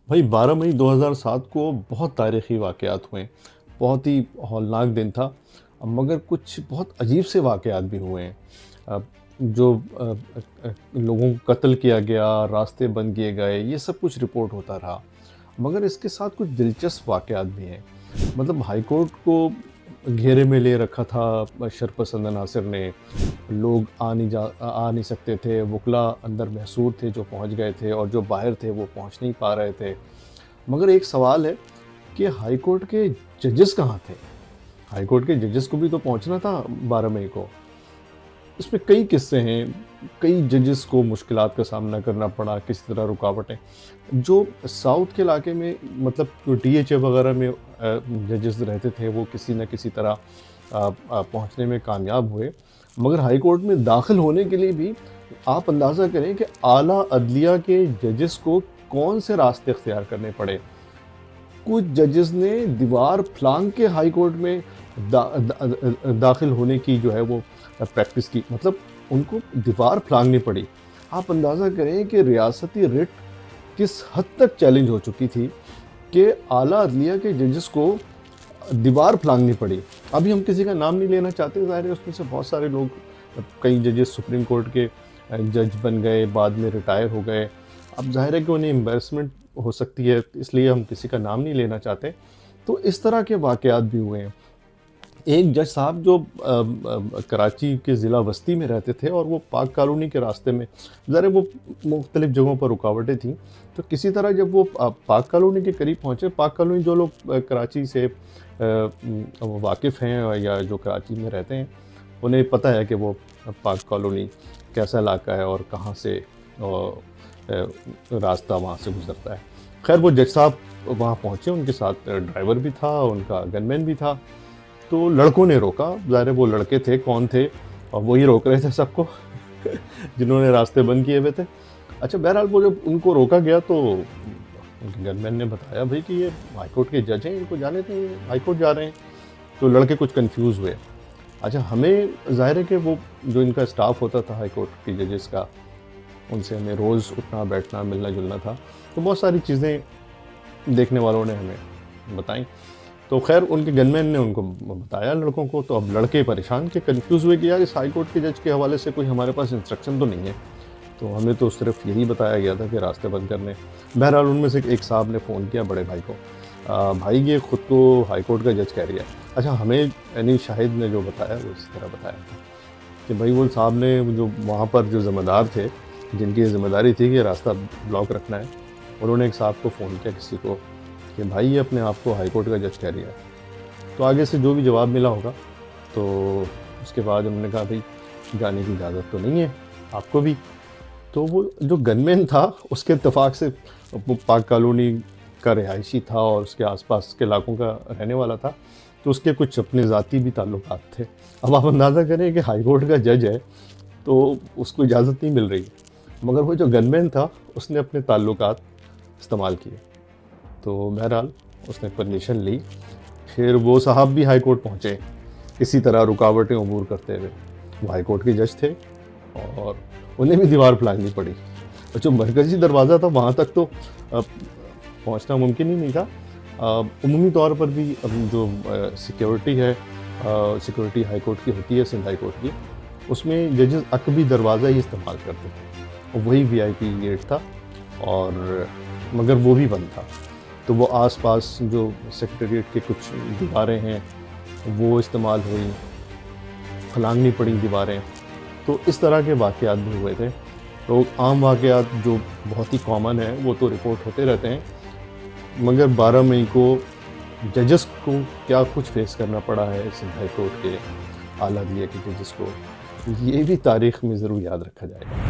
بھائی 12 مئی 2007 کو بہت تاریخی واقعات ہوئے، بہت ہی ہولناک دن تھا، مگر کچھ بہت عجیب سے واقعات بھی ہوئے ہیں۔ جو لوگوں کو قتل کیا گیا، راستے بند کیے گئے، یہ سب کچھ رپورٹ ہوتا رہا، مگر اس کے ساتھ کچھ دلچسپ واقعات بھی ہیں۔ مطلب ہائی کورٹ کو گھیرے میں لے رکھا تھا شرپسند عناصر نے، لوگ آ نہیں سکتے تھے، وکلاء اندر محصور تھے جو پہنچ گئے تھے، اور جو باہر تھے وہ پہنچ نہیں پا رہے تھے۔ مگر ایک سوال ہے کہ ہائی کورٹ کے ججز کہاں تھے؟ ہائی کورٹ کے ججز کو بھی تو پہنچنا تھا 12 مئی کو۔ اس میں کئی قصے ہیں، کئی ججز کو مشکلات کا سامنا کرنا پڑا، کس طرح رکاوٹیں جو ساؤتھ کے علاقے میں، مطلب جو ڈی ایچ اے وغیرہ میں ججز رہتے تھے وہ کسی نہ کسی طرح پہنچنے میں کامیاب ہوئے، مگر ہائی کورٹ میں داخل ہونے کے لیے بھی آپ اندازہ کریں کہ اعلیٰ عدلیہ کے ججز کو کون سے راستے اختیار کرنے پڑے۔ کچھ ججز نے دیوار پھلانگ کے ہائی کورٹ میں داخل ہونے کی جو ہے وہ پریکٹس کی، مطلب ان کو دیوار پھلانگنی پڑی۔ آپ اندازہ کریں کہ ریاستی رٹ کس حد تک چیلنج ہو چکی تھی کہ اعلیٰ عدلیہ کے ججز کو دیوار پھلانگنی پڑی۔ ابھی ہم کسی کا نام نہیں لینا چاہتے، ظاہر ہے اس میں سے بہت سارے لوگ، کئی ججز سپریم کورٹ کے جج بن گئے، بعد میں ریٹائر ہو گئے، اب ظاہر ہے کہ انہیں امبیرسمنٹ ہو سکتی ہے، اس لیے ہم کسی کا نام نہیں لینا چاہتے۔ تو اس طرح کے واقعات بھی ہوئے ہیں۔ ایک جج صاحب جو کراچی کے ضلع وسطی میں رہتے تھے اور وہ پاک کالونی کے راستے میں، ظاہر ہے وہ مختلف جگہوں پر رکاوٹیں تھیں، تو کسی طرح جب وہ پاک کالونی کے قریب پہنچے، پاک کالونی جو لوگ کراچی سے واقف ہیں یا جو کراچی میں رہتے ہیں انہیں پتہ ہے کہ وہ پاک کالونی کیسا علاقہ ہے اور کہاں سے راستہ وہاں سے گزرتا ہے۔ خیر وہ جج صاحب وہاں پہنچے، ان کے ساتھ ڈرائیور بھی تھا، ان کا گن مین بھی تھا، تو لڑکوں نے روکا، ظاہر ہے وہ لڑکے تھے کون تھے، اور وہی روک رہے تھے سب کو جنہوں نے راستے بند کیے ہوئے تھے۔ اچھا بہرحال وہ جب ان کو روکا گیا تو ان کے گن مین نے بتایا بھائی کہ یہ ہائی کورٹ کے جج ہیں، ان کو جانے تھے، ہائی کورٹ جا رہے ہیں۔ تو لڑکے کچھ کنفیوز ہوئے۔ اچھا ہمیں ظاہر ہے کہ وہ جو ان کا اسٹاف ہوتا تھا ہائی کورٹ کے ججز کا، ان سے ہمیں روز اٹھنا بیٹھنا ملنا جلنا تھا، تو بہت ساری چیزیں دیکھنے والوں نے ہمیں بتائیں۔ تو خیر ان کے گن مین نے ان کو بتایا لڑکوں کو، تو اب لڑکے پریشان کے کنفیوز ہوئے کہ یار اس ہائی کورٹ کے جج کے حوالے سے کوئی ہمارے پاس انسٹرکشن تو نہیں ہے، تو ہمیں تو صرف یہی بتایا گیا تھا کہ راستے بند کرنے۔ بہرحال ان میں سے ایک صاحب نے فون کیا بڑے بھائی کو، بھائی یہ خود کو ہائی کورٹ کا جج کہہ رہی ہے۔ اچھا ہمیں یعنی شاہد نے جو بتایا وہ اس طرح بتایا تھا کہ بھائی وہ صاحب نے جو وہاں پر جو ذمہ دار تھے، جن کی ذمہ داری تھی کہ راستہ بلاک رکھنا ہے، انہوں نے ایک صاحب کو فون کیا کسی کو کہ بھائی یہ اپنے آپ کو ہائی کورٹ کا جج کہہ رہی ہے۔ تو آگے سے جو بھی جواب ملا ہوگا، تو اس کے بعد انہوں نے کہا بھائی جانے کی اجازت تو نہیں ہے آپ کو بھی۔ تو وہ جو گن مین تھا اس کے اتفاق سے وہ پاک کالونی کا رہائشی تھا اور اس کے آس پاس کے علاقوں کا رہنے والا تھا، تو اس کے کچھ اپنے ذاتی بھی تعلقات تھے۔ اب آپ اندازہ کریں کہ ہائی کورٹ کا جج ہے تو اس کو اجازت نہیں مل رہی، مگر وہ جو گن مین تھا اس نے اپنے تعلقات استعمال کیے، تو بہرحال اس نے پرمیشن لی۔ پھر وہ صاحب بھی ہائی کورٹ پہنچے اسی طرح رکاوٹیں عبور کرتے ہوئے، وہ ہائی کورٹ کے جج تھے اور انہیں بھی دیوار پھلانگنی پڑی۔ اور جو مرکزی دروازہ تھا وہاں تک تو پہنچنا ممکن ہی نہیں تھا۔ عمومی طور پر بھی جو سیکیورٹی ہے، سیکیورٹی ہائی کورٹ کی ہوتی ہے، سندھ ہائی کورٹ کی، اس میں ججز عقبی دروازہ ہی استعمال کرتے تھے، اور وہی وی آئی پی گیٹ تھا، اور مگر وہ بھی بند تھا۔ تو وہ آس پاس جو سیکریٹریٹ کے کچھ دیواریں ہیں وہ استعمال ہوئیں، پھلانگنی پڑی دیواریں۔ تو اس طرح کے واقعات بھی ہوئے تھے۔ تو عام واقعات جو بہت ہی کامن ہیں وہ تو رپورٹ ہوتے رہتے ہیں، مگر 12 مئی کو ججز کو کیا کچھ فیس کرنا پڑا ہے سندھ ہائی کورٹ کے اعلیٰ عدلیہ کے ججز کو، یہ بھی تاریخ میں ضرور یاد رکھا جائے گا۔